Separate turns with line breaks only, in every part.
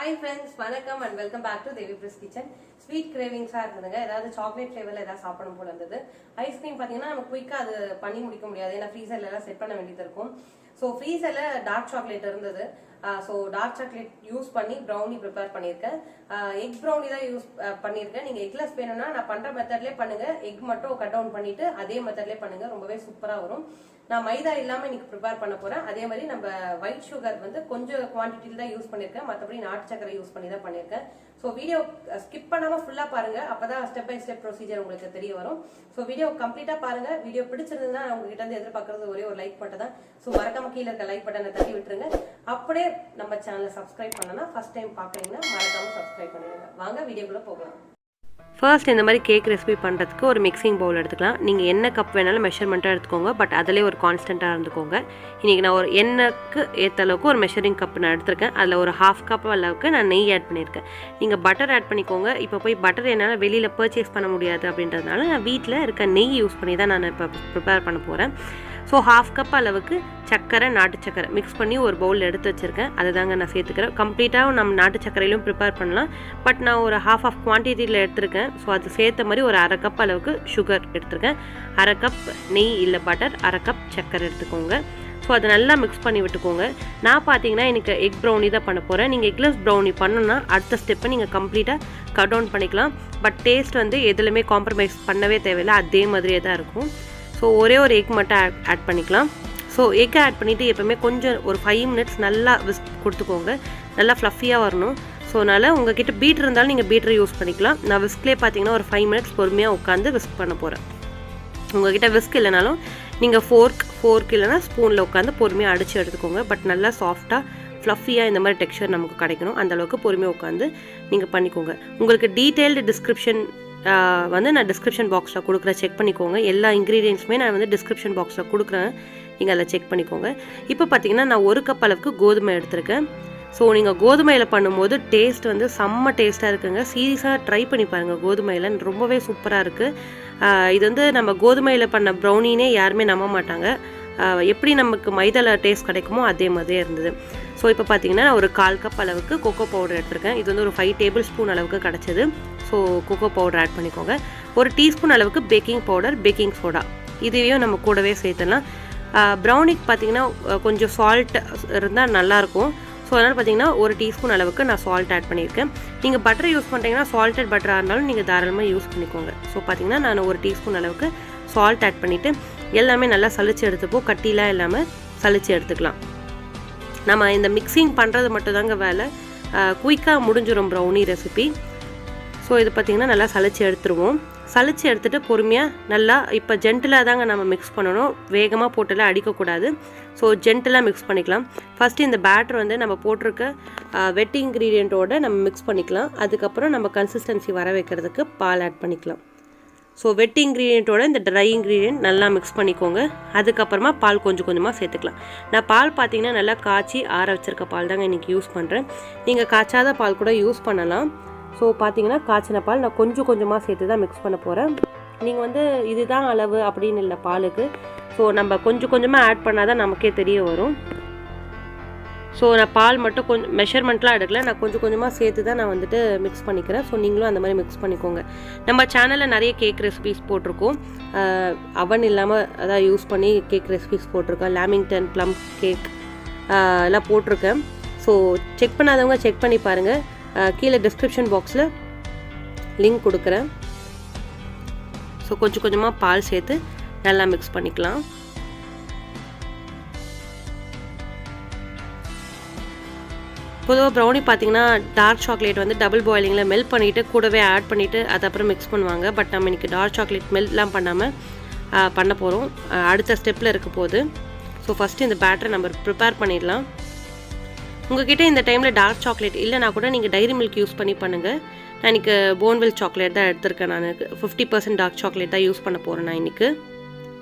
Hi friends, வணக்கம் and welcome back to Devipris kitchen. Sweet cravings இருந்ததுங்க. ஏதாவது chocolate ஃப்ளேவர்ல ஏதாவது சாப்பிடணும் போல இருந்தது. ஐஸ்கிரீம் பாத்தீங்கன்னா நம்ம குயிக்கா அது பண்ணி முடிக்க முடியாது. ஏன்னா ஃப்ரீசர்ல எல்லாம் செட் பண்ண வேண்டியது இருக்கும். சோ ஃப்ரீசர்ல டார்க் சாக்லேட் இருந்தது. சோ டார்க் சாக்லேட் யூஸ் பண்ணி brownie ப்ரிப்பேர் பண்ணிருக்கேன். எக் brownie தான் யூஸ் பண்ணிருக்கேன். நீங்க எக்லெஸ் வேணும்னா நான் பண்ற மெத்தட்லயே பண்ணுங்க. எக் மட்டும் கட் டவுன் பண்ணிட்டு அதே மெத்தட்லயே பண்ணுங்க. ரொம்பவே சூப்பரா வரும். நான் மைதா இல்லாம இன்னைக்கு ப்ரிப்பேர் பண்ண போறேன். அதே மாதிரி நம்ம ஒயிட் சுகர் வந்து கொஞ்சம் குவான்டிட்டில தான் யூஸ் பண்ணிருக்கேன். மற்றபடி நாட்டு சக்கரை யூஸ் பண்ணி தான் பண்ணிருக்கேன். ஸோ வீடியோ ஸ்கிப் பண்ணாம ஃபுல்லா பாருங்க. அப்பதான் ஸ்டெப் பை ஸ்டெப் ப்ரொசீஜர் உங்களுக்கு தெரிய வரும். ஸோ வீடியோ கம்ப்ளீட்டா பாருங்க. வீடியோ பிடிச்சிருந்ததுன்னா உங்ககிட்ட இருந்து எதிர்பார்க்கறது ஒரே ஒரு லைக் மட்டும் தான். ஸோ மறக்காம கீழே இருக்க லைக் பட்டனை தட்டி விட்டுருங்க. அப்படியே நம்ம சேனலை சப்ஸ்கிரைப் பண்ணனா ஃபர்ஸ்ட் டைம் பாக்குறீங்கன்னா மறக்காம சப்ஸ்கிரைப் பண்ணிடுங்க. வாங்க வீடியோக்குள்ள போகலாம்.
ஃபர்ஸ்ட் இந்த மாதிரி கேக் ரெசிபி பண்ணுறதுக்கு ஒரு மிக்சிங் பவுல் எடுத்துக்கலாம். நீங்கள் என்ன கப் வேணாலும் மெஷர்மெண்ட்டாக எடுத்துக்கோங்க. பட் அதிலே ஒரு கான்ஸ்டண்ட்டாக இருந்துக்கோங்க. இன்றைக்கி நான் ஒரு எண்ணெய்க்கு ஏற்ற அளவுக்கு ஒரு மெஷரிங் கப் நான் எடுத்திருக்கேன். அதில் ஒரு ஹாஃப் கப் அளவுக்கு நான் நெய் ஆட் பண்ணியிருக்கேன். நீங்கள் பட்டர் ஆட் பண்ணிக்கோங்க. இப்போ போய் பட்டர் என்னால் வெளியில் பர்ச்சேஸ் பண்ண முடியாது அப்படின்றதுனால நான் வீட்டில் இருக்க நெய் யூஸ் பண்ணி தான் நான் இப்போ ப்ரிப்பேர் பண்ண போகிறேன். ஸோ ஹாஃப் கப் அளவுக்கு சக்கரை நாட்டு சக்கரை மிக்ஸ் பண்ணி ஒரு பவுல் எடுத்து வச்சுருக்கேன். அதை தாங்க நான் சேர்த்துக்கிறேன். கம்ப்ளீட்டாக நம்ம நாட்டு சக்கரையிலும் ப்ரிப்பேர் பண்ணலாம். பட் நான் ஒரு ஹாஃப் ஆஃப் குவான்டிட்டியில் எடுத்திருக்கேன். ஸோ அது சேர்த்த மாதிரி ஒரு அரை கப் அளவுக்கு சுகர் எடுத்திருக்கேன். அரை கப் நெய் இல்லை பட்டர், அரை கப் சக்கரை எடுத்துக்கோங்க. ஸோ அதை நல்லா மிக்ஸ் பண்ணி விட்டுக்கோங்க. நான் பார்த்தீங்கன்னா எனக்கு எக் ப்ரௌனி தான் பண்ண போகிறேன். நீங்கள் எக்லெஸ் ப்ரௌனி பண்ணணும்னா அடுத்த ஸ்டெப்பை நீங்கள் கம்ப்ளீட்டாக கட் டவுன் பண்ணிக்கலாம். பட் டேஸ்ட் வந்து எதுலையுமே காம்ப்ரமைஸ் பண்ணவே தேவையில்லை, அதே மாதிரியே தான் இருக்கும். ஸோ ஒரே ஒரு எக் மட்டும் ஆட் பண்ணிக்கலாம். ஸோ எக்கை ஆட் பண்ணிவிட்டு எப்போவுமே கொஞ்சம் ஒரு 5 மினிட்ஸ் நல்லா விஸ்க் கொடுத்துக்கோங்க. நல்லா ஃப்ளஃபியாக வரணும். ஸோ அதனால் உங்ககிட்ட பீட்ரு இருந்தாலும் நீங்கள் பீட்ரு யூஸ் பண்ணிக்கலாம். நான் விஸ்க்லேயே பார்த்தீங்கன்னா ஒரு 5 மினிட்ஸ் பொறுமையாக உட்காந்து விஸ்க் பண்ண போகிறேன். உங்ககிட்ட விஸ்க் இல்லைனாலும் நீங்கள் ஃபோர்க் இல்லைனா ஸ்பூனில் உட்காந்து பொறுமையாக அடித்து எடுத்துக்கோங்க. பட் நல்லா சாஃப்டாக ஃப்ளஃபியாக இந்த மாதிரி டெக்ஸ்சர் நமக்கு கிடைக்கணும். அந்தளவுக்கு பொறுமையாக உட்காந்து நீங்கள் பண்ணிக்கோங்க. உங்களுக்கு டீட்டெயில்டு டிஸ்கிரிப்ஷன் வந்து நான் டிஸ்கிரிப்ஷன் பாக்ஸில் கொடுக்குறேன், செக் பண்ணிக்கோங்க. எல்லா இன்க்ரீடியன்ஸுமே நான் வந்து டிஸ்கிரிப்ஷன் பாக்ஸில் கொடுக்குறேன், நீங்கள் அதில் செக் பண்ணிக்கோங்க. இப்போ பார்த்தீங்கன்னா நான் ஒரு கப் அளவுக்கு கோதுமை எடுத்திருக்கேன். ஸோ நீங்கள் கோதுமையில் பண்ணும்போது டேஸ்ட் வந்து செம்ம டேஸ்ட்டாக இருக்குங்க. சீரியஸாக ட்ரை பண்ணி பாருங்கள். கோதுமையில் ரொம்பவே சூப்பராக இருக்குது. இது வந்து நம்ம கோதுமையில் பண்ண ப்ரௌனினே யாருமே நம்ப மாட்டாங்க. எப்படி நமக்கு மைதாவில் டேஸ்ட் கிடைக்குமோ அதே மாதிரியே இருந்தது. ஸோ இப்போ பார்த்தீங்கன்னா நான் ஒரு 1/4 கப் அளவுக்கு கோகோ பவுடர் எடுத்திருக்கேன். இது வந்து ஒரு 5 டேபிள் ஸ்பூன் அளவுக்கு கிடச்சிது. ஸோ கோகோ பவுடர் ஆட் பண்ணிக்கோங்க. ஒரு டீஸ்பூன் அளவுக்கு பேக்கிங் பவுடர், பேக்கிங் சோடா இதையும் நம்ம கூடவே சேர்த்துலாம். ப்ரௌனிக்கு பார்த்தீங்கன்னா கொஞ்சம் சால்ட் இருந்தால் நல்லாயிருக்கும். ஸோ அதனால் பார்த்தீங்கன்னா ஒரு டீஸ்பூன் அளவுக்கு நான் சால்ட் ஆட் பண்ணியிருக்கேன். நீங்கள் பட்டர் யூஸ் பண்ணுறீங்கன்னா சால்டட் பட்டராக இருந்தாலும் நீங்கள் தாராளமாக யூஸ் பண்ணிக்கோங்க. ஸோ பார்த்தீங்கன்னா நான் ஒரு டீஸ்பூன் அளவுக்கு சால்ட் ஆட் பண்ணிவிட்டு எல்லாமே நல்லா சளிச்சு எடுத்துப்போம். கட்டிலாம் இல்லாமல் சளிச்சு எடுத்துக்கலாம். நம்ம இந்த மிக்சிங் பண்ணுறது மட்டும் தாங்க வேலை. குயிக்காக முடிஞ்சிடும் ப்ரௌனி ரெசிபி. ஸோ இது பார்த்திங்கன்னா நல்லா சளிச்சு எடுத்துருவோம். சளிச்சு எடுத்துகிட்டு பொறுமையாக நல்லா இப்போ ஜென்டிலாக தாங்க நம்ம மிக்ஸ் பண்ணணும். வேகமாக போட்டெல்லாம் அடிக்கக்கூடாது. ஸோ ஜென்டிலாக மிக்ஸ் பண்ணிக்கலாம். ஃபஸ்ட்டு இந்த பேட்டர் வந்து நம்ம போட்டிருக்க வெட் இன்க்ரீடியண்ட்டோடு நம்ம மிக்ஸ் பண்ணிக்கலாம். அதுக்கப்புறம் நம்ம கன்சிஸ்டன்சி வர வைக்கிறதுக்கு பால் ஆட் பண்ணிக்கலாம். ஸோ வெட் இன்க்ரீடியண்ட்டோட இந்த ட்ரை இன்க்ரீடியண்ட் நல்லா மிக்ஸ் பண்ணிக்கோங்க. அதுக்கப்புறமா பால் கொஞ்சம் கொஞ்சமாக சேர்த்துக்கலாம். நான் பால் பார்த்தீங்கன்னா நல்லா காய்ச்சி ஆற வச்சுருக்க பால் தாங்க இன்றைக்கி யூஸ் பண்ணுறேன். நீங்கள் காய்ச்சாத பால் கூட யூஸ் பண்ணலாம். ஸோ பார்த்தீங்கன்னா காய்ச்சின பால் நான் கொஞ்சம் கொஞ்சமாக சேர்த்து தான் மிக்ஸ் பண்ண போகிறேன். நீங்கள் வந்து இதுதான் அளவு அப்படின்னு இல்லை பாலுக்கு. ஸோ நம்ம கொஞ்சம் கொஞ்சமாக ஆட் பண்ணால் தான் நமக்கே தெரிய வரும். ஸோ நான் பால் மட்டும் கொஞ்சம் மெஷர்மெண்ட்லாம் எடுக்கல, நான் கொஞ்சம் கொஞ்சமாக சேர்த்து தான் நான் வந்துட்டு மிக்ஸ் பண்ணிக்கிறேன். ஸோ நீங்களும் அந்த மாதிரி மிக்ஸ் பண்ணிக்கோங்க. நம்ம சேனலில் நிறைய கேக் ரெசிபிஸ் போட்டிருக்கோம். அவன் இல்லாமல் அதான் யூஸ் பண்ணி கேக் ரெசிபிஸ் போட்டிருக்கேன். லேமிங்டன் ப்ளம் கேக் எல்லாம் போட்டிருக்கேன். ஸோ செக் பண்ணாதவங்க செக் பண்ணி பாருங்கள். கீழே டிஸ்கிரிப்ஷன் பாக்ஸில் லிங்க் கொடுக்குறேன். ஸோ கொஞ்சம் கொஞ்சமாக பால் சேர்த்து நல்லா மிக்ஸ் பண்ணிக்கலாம். பொதுவாக ப்ரௌனி பார்த்தீங்கன்னா டார்க் சாக்லேட் வந்து டபுள் பாயிலிங்கில் மெல்ட் பண்ணிவிட்டு கூடவே ஆட் பண்ணிவிட்டு அது அப்புறம் மிக்ஸ் பண்ணுவாங்க. பட் நம்ம இன்றைக்கி டார்க் சாக்லேட் மெல்ட்லாம் பண்ணாமல் பண்ண போகிறோம். அடுத்த ஸ்டெப்பில் இருக்க போகுது. ஸோ ஃபஸ்ட்டு இந்த பேட்டரை நம்ம ப்ரிப்பேர் பண்ணிடலாம். உங்கள்கிட்ட இந்த டைமில் டார்க் சாக்லேட் இல்லைனா கூட நீங்கள் டைரி மில்க் யூஸ் பண்ணி பண்ணுங்கள். நான் இன்றைக்கி போன்வில் சாக்லேட் தான் எடுத்திருக்கேன். நான் 50% டார்க் சாக்லேட் தான் யூஸ் பண்ண போகிறேன் நான் இன்றைக்கி.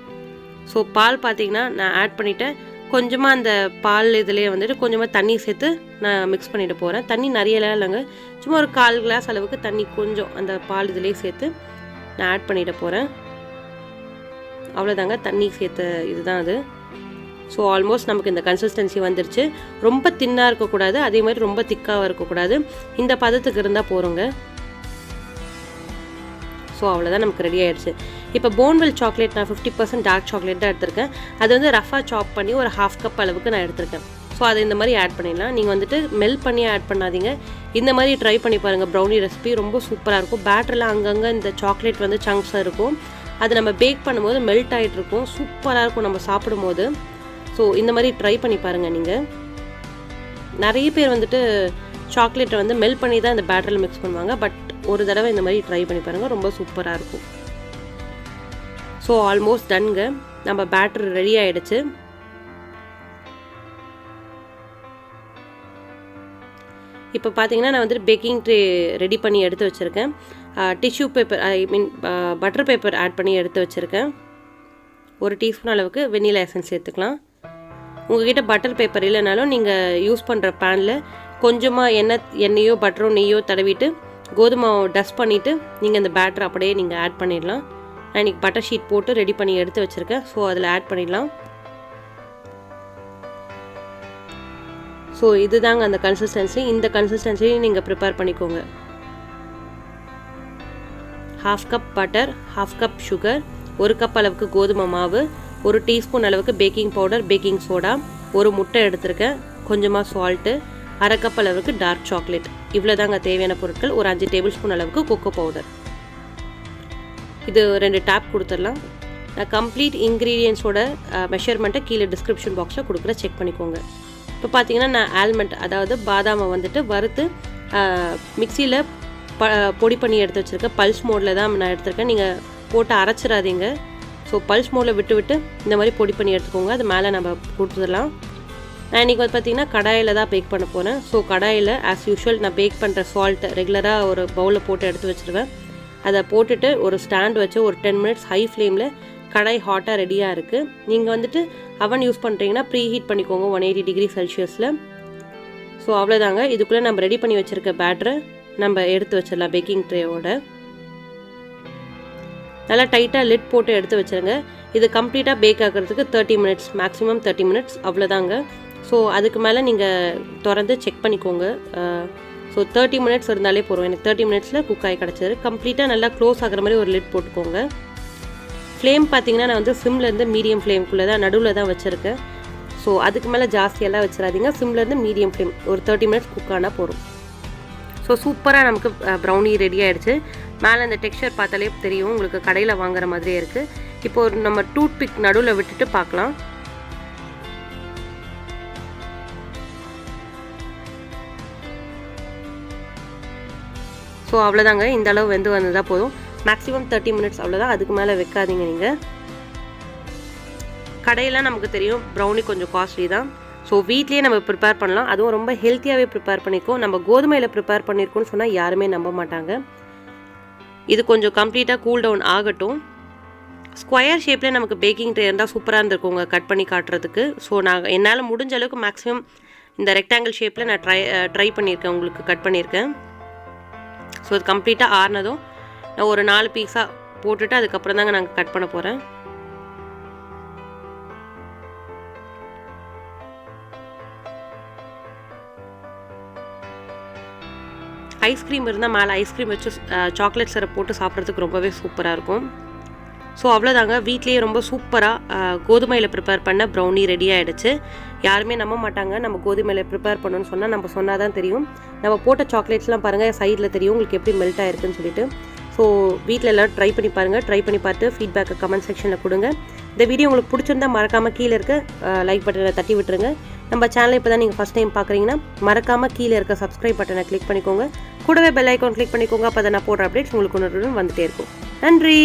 ஸோ பால் பார்த்தீங்கன்னா நான் ஆட் பண்ணிவிட்டேன். கொஞ்சமாக அந்த பால் இதிலே வந்துட்டு கொஞ்சமாக தண்ணி சேர்த்து நான் மிக்ஸ் பண்ணிட்டு போகிறேன். தண்ணி நிறையலாம் இல்லைங்க, சும்மா ஒரு 1/4 கிளாஸ் அளவுக்கு தண்ணி கொஞ்சம் அந்த பால் இதிலே சேர்த்து நான் ஆட் பண்ணிட்டு போகிறேன். அவ்வளோதாங்க, தண்ணி சேர்த்த இதுதான் அது. ஸோ ஆல்மோஸ்ட் நமக்கு இந்த கன்சிஸ்டன்சி வந்துருச்சு. ரொம்ப தின்னாக இருக்கக்கூடாது, அதே மாதிரி ரொம்ப திக்காகவும் இருக்கக்கூடாது. இந்த பதத்துக்கு இருந்தால் போகிறோங்க. ஸோ அவ்வளோதான், நமக்கு ரெடி ஆகிடுச்சு. இப்போ போன்வெல் சாக்லேட் நான் 50% டார்க் சாக்லேட் தான் எடுத்திருக்கேன். அது வந்து ரஃபாக சாப் பண்ணி ஒரு 1/2 கப் அளவுக்கு நான் எடுத்திருக்கேன். ஸோ அதை இந்த மாதிரி ஆட் பண்ணிடலாம். நீங்கள் வந்துட்டு மெல்ட் பண்ணி ஆட் பண்ணாதீங்க. இந்த மாதிரி ட்ரை பண்ணி பாருங்கள். ப்ரௌனி ரெசிபி ரொம்ப சூப்பராக இருக்கும். பேட்டர்லாம் அங்கங்கே இந்த சாக்லேட் வந்து சங்க்ஸாக இருக்கும். அது நம்ம பேக் பண்ணும்போது மெல்ட் ஆகிட்டு இருக்கும். சூப்பராக இருக்கும் நம்ம சாப்பிடும்போது. ஸோ இந்த மாதிரி ட்ரை பண்ணி பாருங்கள். நீங்கள் நிறைய பேர் வந்துட்டு சாக்லேட்டை வந்து மெல்ட் பண்ணி தான் இந்த பேட்டரில் மிக்ஸ் பண்ணுவாங்க. பட் ஒரு தடவை இந்த மாதிரி ட்ரை பண்ணி பாருங்கள், ரொம்ப சூப்பராக இருக்கும். ஸோ ஆல்மோஸ்ட் டன்ங்க. நம்ம பேட்டர் ரெடி ஆகிடுச்சு. இப்போ பார்த்தீங்கன்னா நான் வந்துட்டு பேக்கிங் ட்ரே ரெடி பண்ணி எடுத்து வச்சுருக்கேன். Tissue paper, butter paper add பண்ணி எடுத்து வச்சுருக்கேன். 1 டீஸ்பூன் அளவுக்கு வெண்ணிலா எசன்ஸ் சேர்த்துக்கலாம். உங்கள்கிட்ட பட்டர் பேப்பர் இல்லைனாலும் நீங்கள் யூஸ் பண்ணுற பேனில் கொஞ்சமாக எண்ணெயோ பட்டரோ நெய்யோ தடவிட்டு கோதுமை டஸ்ட் பண்ணிவிட்டு நீங்கள் இந்த பேட்டர் அப்படியே நீங்கள் ஆட் பண்ணிடலாம். நான் இன்றைக்கி பட்டர் ஷீட் போட்டு ரெடி பண்ணி எடுத்து வச்சுருக்கேன். ஸோ அதில் ஆட் பண்ணிடலாம். ஸோ இதுதாங்க அந்த கன்சிஸ்டன்சி. இந்த கன்சிஸ்டன்சியும் நீங்கள் ப்ரிப்பேர் பண்ணிக்கோங்க. 1/2 cup butter, 1/2 cup sugar, 1 cup அளவுக்கு கோதுமை மாவு, 1 டீஸ்பூன் அளவுக்கு பேக்கிங் பவுடர், பேக்கிங் சோடா, 1 முட்டை எடுத்திருக்கேன், கொஞ்சமாக சால்ட்டு, 1/2 கப் அளவுக்கு டார்க் சாக்லேட். இவ்வளோ தாங்க தேவையான பொருட்கள். ஒரு 5 டேபிள் ஸ்பூன் அளவுக்கு கொக்கோ பவுடர். இது 2 டேப் கொடுத்துடலாம். நான் கம்ப்ளீட் இன்க்ரீடியன்ஸோட மெஷர்மெண்ட்டை கீழே டிஸ்கிரிப்ஷன் பாக்ஸில் கொடுக்குற செக் பண்ணிக்கோங்க. இப்போ பார்த்தீங்கன்னா நான் ஆல்மண்ட், அதாவது பாதாமை வந்துட்டு வறுத்து மிக்சியில் பொடி பண்ணி எடுத்து வச்சுருக்கேன். பல்ஸ் மோடில் தான் நான் எடுத்திருக்கேன். நீங்கள் போட்டு அரைச்சிடாதீங்க. ஸோ பல்ஸ் மோடில் விட்டு இந்த மாதிரி பொடி பண்ணி எடுத்துக்கோங்க. அது மேலே நம்ம கொடுத்துடலாம். நான் இன்றைக்கி வந்து பார்த்திங்கன்னா கடாயில் தான் பேக் பண்ண போகிறேன். ஸோ கடாயில் ஆஸ் யூஷுவல் நான் பேக் பண்ணுற சால்ட் ரெகுலராக ஒரு பவுலில் போட்டு எடுத்து வச்சுருவேன். அதை போட்டுட்டு ஒரு ஸ்டாண்ட் வச்சு ஒரு 10 மினிட்ஸ் ஹை ஃப்ளேமில் கடாய் ஹாட்டாக ரெடியாக இருக்குது. நீங்கள் வந்துட்டு அவன் யூஸ் பண்ணுறீங்கன்னா ப்ரீ ஹீட் பண்ணிக்கோங்க 180 டிகிரி செல்சியஸில். ஸோ அவ்வளோதாங்க. இதுக்குள்ளே நம்ம ரெடி பண்ணி வச்சுருக்க பேட்டரை நம்ம எடுத்து வச்சிடலாம். பேக்கிங் ட்ரேயோட நல்லா டைட்டாக லிட் போட்டு எடுத்து வச்சுருங்க. இது கம்ப்ளீட்டாக பேக் ஆகிறதுக்கு 30 மினிட்ஸ், மேக்ஸிமம் 30 மினிட்ஸ் அவ்வளோதாங்க. ஸோ அதுக்கு மேலே நீங்கள் திறந்து செக் பண்ணிக்கோங்க. ஸோ 30 மினிட்ஸ் இருந்தாலே போகிறோம். எனக்கு 30 மினிட்ஸில் குக் ஆகி கிடச்சிது. கம்ப்ளீட்டாக நல்லா க்ளோஸ் ஆகிற மாதிரி ஒரு லிட் போட்டுக்கோங்க. ஃப்ளேம் பார்த்தீங்கன்னா நான் வந்து சிம்லேருந்து மீடியம் ஃப்ளேம்குள்ளே தான் நடுவில் தான் வச்சுருக்கேன். ஸோ அதுக்கு மேலே ஜாஸ்தியெல்லாம் வச்சிடாதீங்க. சிம்லேருந்து மீடியம் ஃப்ளேம் ஒரு 30 மினிட்ஸ் குக் ஆனால் போகிறோம். ஸோ சூப்பராக நமக்கு ப்ரௌனி ரெடி ஆகிடுச்சு. மேலே இந்த டெக்ஸ்சர் பார்த்தாலே தெரியும், உங்களுக்கு கடையில் வாங்குற மாதிரியே இருக்குது. இப்போ ஒரு நம்ம டூத் பிக் நடுவில் விட்டுட்டு பார்க்கலாம். ஸோ அவ்வளோதாங்க. இந்த அளவு வெந்து வந்ததாக போதும். மேக்ஸிமம் 30 மினிட்ஸ் அவ்வளோதான். அதுக்கு மேலே வைக்காதீங்க. நீங்கள் கடையெல்லாம் நமக்கு தெரியும் ப்ரௌனி கொஞ்சம் காஸ்ட்லி தான். ஸோ வீட்லேயே நம்ம ப்ரிப்பேர் பண்ணலாம். அதுவும் ரொம்ப ஹெல்த்தியாகவே ப்ரிப்பேர் பண்ணியிருக்கோம். நம்ம கோதுமையில் ப்ரிப்பேர் பண்ணியிருக்கோம்னு சொன்னால் யாருமே நம்ப மாட்டாங்க. இது கொஞ்சம் கம்ப்ளீட்டாக கூல் டவுன் ஆகட்டும். ஸ்கொயர் ஷேப்பில் நமக்கு பேக்கிங் ட்ரே இருந்தால் சூப்பராக இருந்திருக்குங்க கட் பண்ணி காட்டுறதுக்கு. ஸோ நான் என்னால் முடிஞ்ச அளவுக்கு மேக்ஸிமம் இந்த ரெக்டாங்கிள் ஷேப்பில் நான் ட்ரை பண்ணியிருக்கேன், உங்களுக்கு கட் பண்ணியிருக்கேன். ஸோ இது கம்ப்ளீட்டாக ஆறுனதும் நான் ஒரு 4 பீஸாக போட்டுட்டு அதுக்கப்புறம் தாங்க நாங்கள் கட் பண்ண போகிறேன். ஐஸ்கிரீம் இருந்தால் மேலே ஐஸ்கிரீம் வச்சு சாக்லேட் சிரப் போட்டு சாப்பிட்றதுக்கு ரொம்பவே சூப்பராக இருக்கும். ஸோ அவ்வளோதாங்க. வீட்லேயே ரொம்ப சூப்பராக கோதுமையில் ப்ரிப்பேர் பண்ண ப்ரௌனி ரெடி ஆகிடுச்சு. யாருமே நம்ப மாட்டாங்க நம்ம கோதுமையில் ப்ரிப்பேர் பண்ணணும்னு சொன்னால். நம்ம சொன்னால் தான் தெரியும். நம்ம போட்ட சாக்லேட்ஸ்லாம் பாருங்கள், சைடில் தெரியும் உங்களுக்கு எப்படி மெல்ட் ஆகிருக்குன்னு சொல்லிட்டு. ஸோ வீட்டில் எல்லோரும் ட்ரை பண்ணி பாருங்கள். ட்ரை பண்ணி பார்த்து ஃபீட்பேக்கை கமெண்ட் செக்ஷனில் கொடுங்க. இந்த வீடியோ உங்களுக்கு பிடிச்சிருந்தா மறக்காமல் கீழே இருக்க லைக் பட்டனை தட்டி விட்டுருங்க. நம்ம சேனலை இப்போ தான் நீங்கள் ஃபஸ்ட் டைம் பார்க்குறீங்கன்னா மறக்காமல் கீழே இருக்க சப்ஸ்கிரைப் பட்டனை கிளிக் பண்ணிக்கோங்க. கூடவே பெல் ஐக்கான் கிளிக் பண்ணிக்கோங்க. அப்போ தான் நான் போடுற அப்டேட்ஸ் உங்களுக்கு ஒன்று வந்துகிட்டே இருக்கும். நன்றி.